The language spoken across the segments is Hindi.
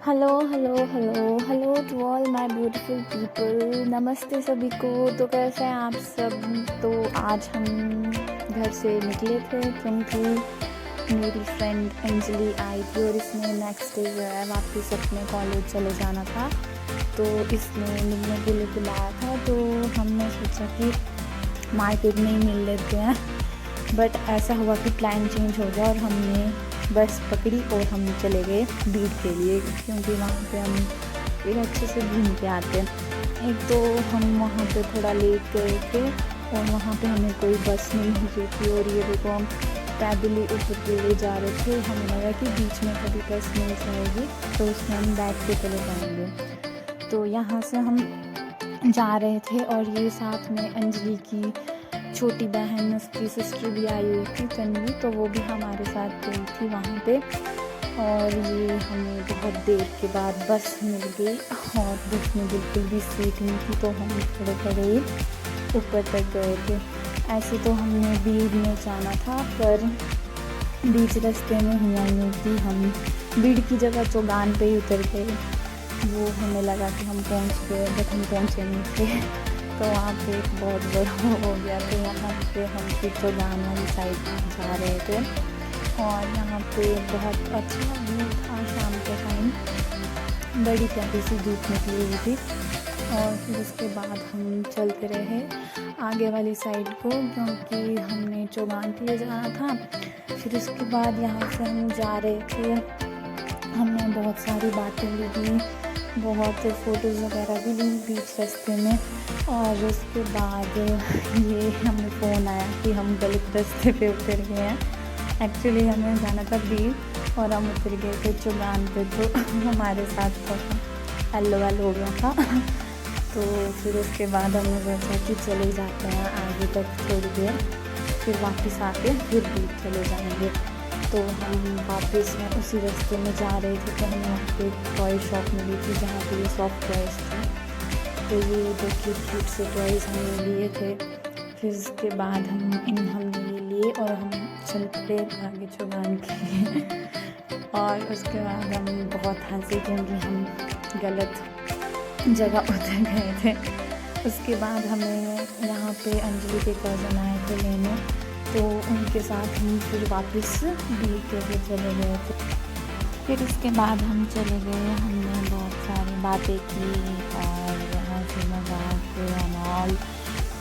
Hello hello hello hello to all my beautiful people. नमस्ते सभी को। तो कैसे हैं आप सब। तो आज हम घर से निकले थे क्योंकि मेरी फ्रेंड अंजलि आई थी और इसने नेक्स्ट डे जो है वापस अपने कॉलेज चले जाना था, तो इसने मिलने के लिए बुलाया था। तो हमने सोचा कि मार्केट में ही मिल लेते हैं, बट ऐसा हुआ कि प्लान चेंज हो गया और हमने बस पकड़ी और हम चले गए बीड के लिए, क्योंकि वहाँ पे हम एक अच्छे से घूम के आते हैं। एक तो हम वहाँ पे थोड़ा लेट गए थे और वहाँ पे हमें कोई बस नहीं मिल रही थी, और ये देखो हम पैदल ही ऊपर के लिए जा रहे थे। हमें लगा कि बीच में कभी बस मिल जाएगी तो उसमें हम बैठ के चले जाएंगे। तो यहाँ से हम जा रहे थे और ये साथ में अंजलि की छोटी बहन, उसकी सिस्टर भी आई हुई थी तन्वी, तो वो भी हमारे साथ गई थी वहाँ पे। और ये हमें बहुत देर के बाद बस मिल गई और बस में बिल्कुल भी सीट नहीं थी, तो हम थोड़े थोड़े ऊपर तक गए थे। ऐसे तो हमने बीड में जाना था, पर बीच रास्ते में हुआ नहीं कि हम बीड की जगह चौगान पे ही उतर गए। वो हमें लगा कि हम पहुँच गए, बट हम पहुँचे नहीं थे। तो वहाँ पे बहुत बड़ा हो गया, तो यहाँ पे हम फिर चौगान वाली साइड जा रहे थे और यहाँ पे बहुत अच्छा व्यू था। शाम के टाइम बड़ी प्यारी सी धूप निकली हुई थी और फिर उसके बाद हम चलते रहे आगे वाली साइड को, क्योंकि हमने चौगान के लिए जाना था। फिर उसके बाद यहाँ से हम जा रहे थे, हमने बहुत सारी बातें ली, बहुत फ़ोटोज़ वगैरह भी ली बीच रास्ते में। और उसके बाद ये हमें फ़ोन आया कि हम गलत रास्ते पे उतर गए हैं। एक्चुअली हमें जाना था बीड और हम उतर गए थे चौगान पे, तो हमारे साथ थोड़ा एल हो गया था। तो फिर उसके बाद हमने सोचा कि चले जाते हैं आगे तक थोड़ी देर, फिर वापस आके फिर बीड चले जाएंगे। तो हम वापस में उसी रास्ते में जा रहे थे, तो हमें वहाँ पे एक टॉय शॉप मिली थी जहाँ पे ये सॉफ्ट टॉयज़ थे। तो ये दो क्यूट से टॉयज़ हमने लिए थे। फिर उसके बाद हमने ये लिए और हम चल पड़े आगे चौगान के लिए। और उसके बाद हम बहुत हंसे क्योंकि हम गलत जगह उतर गए थे। उसके बाद हमें यहाँ पे अंजलि के कज़न आए थे लेने, तो उनके साथ हम फिर वापस बीड के लिए चले गए थे। फिर उसके बाद हम चले गए, हमने बहुत सारी बातें की और यहाँ से मजाक ऑल।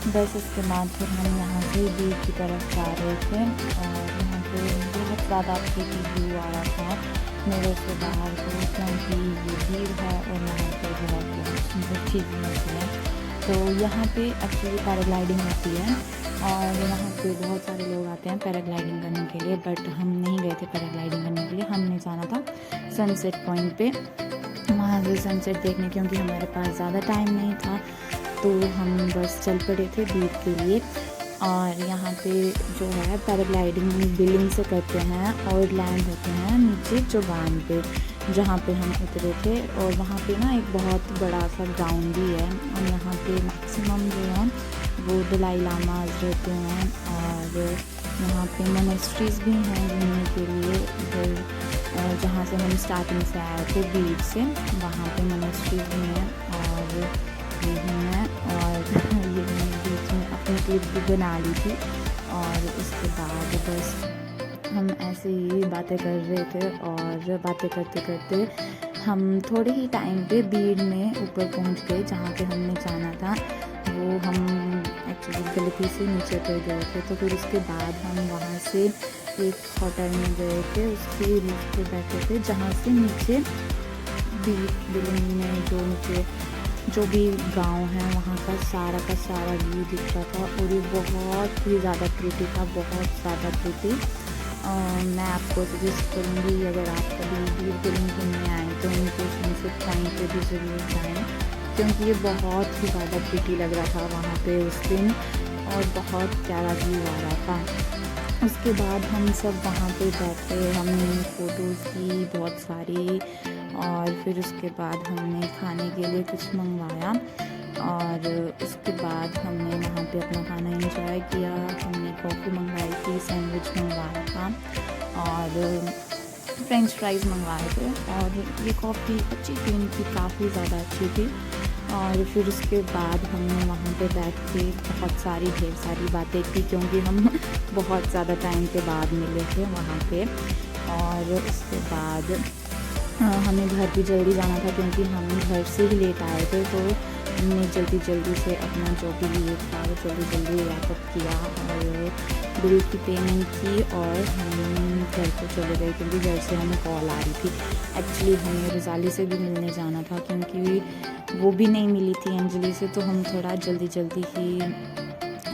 बस उसके बाद फिर हम यहाँ से बीड की तरफ जा रहे थे और यहाँ पे बहुत ज़्यादा प्रीटी व्यू आ रहा था मेरे से बाहर को, क्योंकि ये भीड़ है और यहाँ पे बहुत सुंदर चीज़ें होती हैं। तो यहाँ पे एक्चुअली पैराग्लाइडिंग होती है और यहाँ पे बहुत सारे लोग आते हैं पैराग्लाइडिंग करने के लिए, बट हम नहीं गए थे पैराग्लाइडिंग करने के लिए। हमने जाना था सनसेट पॉइंट पे, वहाँ से सनसेट देखने, क्योंकि हमारे पास ज़्यादा टाइम नहीं था, तो हम बस चल पड़े थे बीड के लिए। और यहाँ पे जो है पैराग्लाइडिंग बिलिंग से करते हैं और लैंड होते हैं नीचे चौगान पे, जहाँ पे हम उतरे थे। और वहाँ पे ना एक बहुत बड़ा सा ग्राउंड भी है और यहाँ पे मैक्सिमम जो है वो दलाई लामाज रहते हैं और यहाँ पे मोनेस्ट्रीज़ भी हैं घूमने के लिए। इधर जहाँ से हम स्टार्टिंग से आए थे बीड से, वहाँ पे मोनेस्ट्रीज़ भी हैं और ये भी हैं। और ये मैंने बीच में अपनी क्लिप भी बना ली थी। और उसके बाद बस हम ऐसे ही बातें कर रहे थे और बातें करते करते हम थोड़े ही टाइम पे बीड में ऊपर पहुंच गए जहाँ पे हमने जाना था। वो हम एक्चुअली गलती से नीचे उतर गए थे, तो फिर उसके बाद हम वहाँ से एक होटल में गए थे, उसकी रूफ पे बैठे थे जहाँ से नीचे बिल्डिंग में जो भी गांव है वहाँ का सारा व्यू दिख रहा था। और ये बहुत ही ज़्यादा प्रीटी था, बहुत ज़्यादा प्रीटी। मैं आपको सजेस्ट करूँगी अगर आप कभी बीड बिलिंग घूमने आएँ तो उनके सनसेट पॉइंट पे भी ज़रूर जाएँ, क्योंकि ये बहुत ही ज़्यादा प्रीटी लग रहा था वहाँ पे उस दिन और बहुत प्यारा व्यू आ रहा था। उसके बाद हम सब वहाँ पे बैठे, हमने फ़ोटोज़ की बहुत सारी और फिर उसके बाद हमने खाने के लिए कुछ मंगवाया और उसके बाद हमने वहाँ पे अपना खाना एंजॉय किया। हमने कॉफ़ी मंगवाई थी, सैंडविच मंगवाया था और फ्रेंच फ्राइज़ मंगवाए थे और ये कॉफ़ी अच्छी थी उनकी, काफ़ी ज़्यादा अच्छी थी। और फिर उसके बाद हमने वहाँ पे बैठ के बहुत सारी ढेर सारी बातें की, क्योंकि हम बहुत ज़्यादा टाइम के बाद मिले थे वहाँ पे। और उसके बाद हमें घर भी जल्दी जाना था, क्योंकि हम घर से ही लेट आए थे, तो हमने जल्दी से अपना जो भी लिए था वो जल्दी रैपअप किया और बिल की पेमेंट की और हम घर को चले गए, क्योंकि घर से हमें कॉल आ रही थी। एक्चुअली हमें रोज़ाली से भी मिलने जाना था, क्योंकि वो भी नहीं मिली थी अंजलि से, तो हम थोड़ा जल्दी ही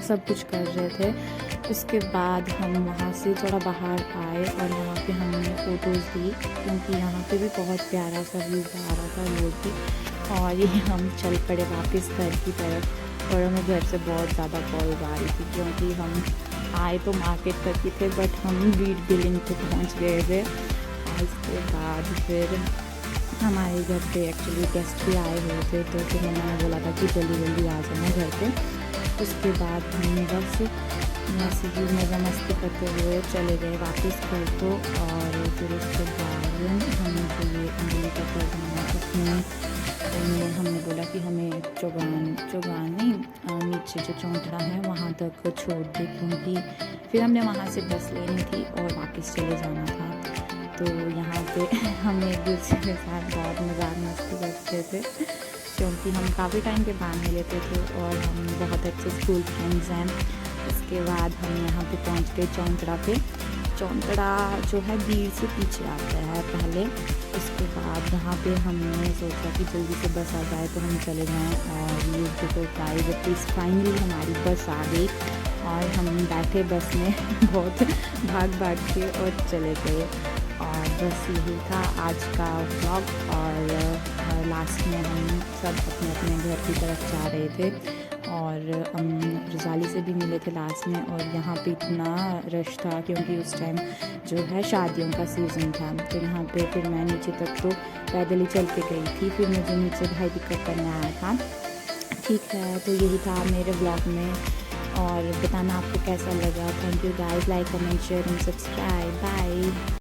सब कुछ कर रहे थे। उसके बाद हम वहाँ से थोड़ा बाहर आए और यहाँ पे हमने फ़ोटोज़ ली, क्योंकि यहाँ पे भी बहुत प्यारा सा व्यू आ रहा था रोड पे। और ये हम चल पड़े वापस घर की तरफ, और हमें घर से बहुत ज़्यादा कॉल्स आ रही थी, क्योंकि हम आए तो मार्केट तक ही थे, बट हम बीट बिलिंग पे पहुँच गए थे। और उसके बाद फिर हमारे घर पे एक्चुअली गेस्ट भी आए हुए थे, तो फिर मम्मा ने बोला था कि जल्दी आ जाना घर पे। उसके बाद हम बस ऐसे ही मज़ा मस्ती करते हुए चले गए वापस घर को। और फिर उसके बाद हमें जो ये अंजलि का कज़न है उसने हमने बोला कि हमें चौगान नहीं, नीचे जो चौंतरा है वहाँ तक छोड़ दे, क्योंकि फिर हमने वहाँ से बस लेनी थी और वापस चले जाना था। तो यहाँ पे हम एक दूसरे के साथ बहुत मज़ाक मस्ती करते थे, क्योंकि हम काफ़ी टाइम के बाद मिले थे और हम बहुत अच्छे स्कूल फ्रेंड्स हैं। उसके बाद हम यहाँ पे पहुँच गए चौंतरा पे। चौंतरा जो है भीड़ से पीछे आता है पहले। उसके बाद यहाँ पे हमने सोचा कि जल्दी से बस आ जाए तो हम चले जाएँ, और ये देखो गाइस फाइनली हमारी बस आ गई और हम बैठे बस में बहुत भाग के और चले गए। और बस यही था आज का व्लॉग। और लास्ट में हम सब अपने घर की तरफ जा रहे थे, और हम रोज़ाली से भी मिले थे लास्ट में। और यहाँ पे इतना रश था, क्योंकि उस टाइम जो है शादियों का सीज़न था, तो यहाँ पे फिर मैं नीचे तक तो पैदल ही चल के गई थी, फिर मुझे नीचे भाई पिकअप करने आया था। ठीक है, तो यही था मेरे व्लॉग में, और बताना आपको कैसा लगा। Thank you guys, like comment share and subscribe, bye.